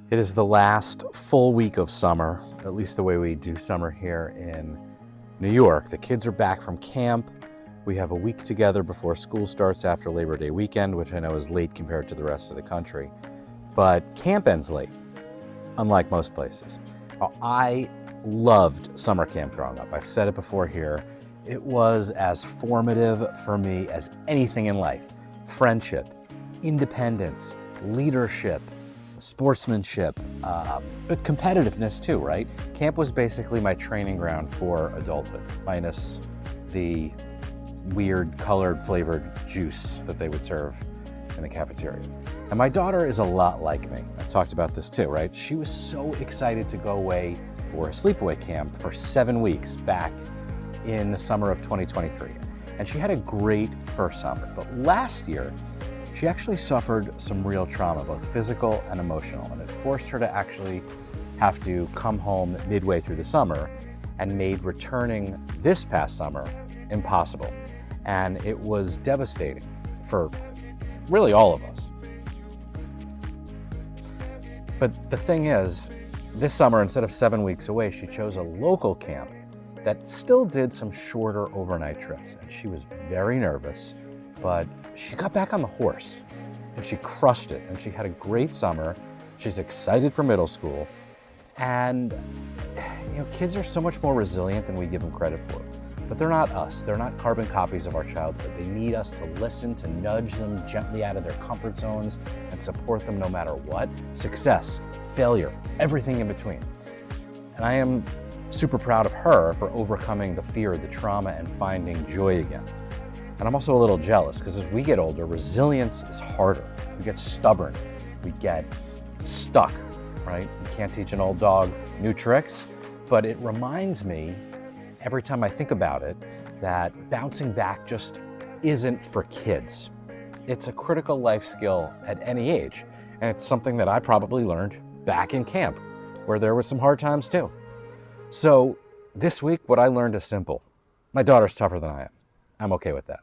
It is the last full week of summer, at least the way we do summer here in New York. The kids are back from camp. We have a week together before school starts after Labor Day weekend, which I know is late compared to the rest of the country. But camp ends late, unlike most places. I loved summer camp growing up. I've said it before here. It was as formative for me as anything in life. Friendship, independence, leadership, sportsmanship, but competitiveness too, right? Camp was basically my training ground for adulthood, minus the weird colored flavored juice that they would serve in the cafeteria. And my daughter is a lot like me. I've talked about this too, right? She was so excited to go away for a sleepaway camp for 7 weeks back in the summer of 2023. And she had a great first summer. But last year, she actually suffered some real trauma, both physical and emotional. And it forced her to actually have to come home midway through the summer and made returning this past summer impossible. And it was devastating for really all of us. But the thing is, this summer, instead of 7 weeks away, she chose a local camp that still did some shorter overnight trips. And she was very nervous, but she got back on the horse and she crushed it. And she had a great summer. She's excited for middle school. And kids are so much more resilient than we give them credit for. But they're not us. They're not carbon copies of our childhood. They need us to listen, to nudge them gently out of their comfort zones and support them no matter what. Success, failure, everything in between. And I am super proud of her for overcoming the fear, the trauma, and finding joy again. And I'm also a little jealous because as we get older, resilience is harder. We get stubborn. We get stuck, right? You can't teach an old dog new tricks, but it reminds me every time I think about it, that bouncing back just isn't for kids. It's a critical life skill at any age. And it's something that I probably learned back in camp, where there were some hard times too. So this week, what I learned is simple. My daughter's tougher than I am. I'm okay with that.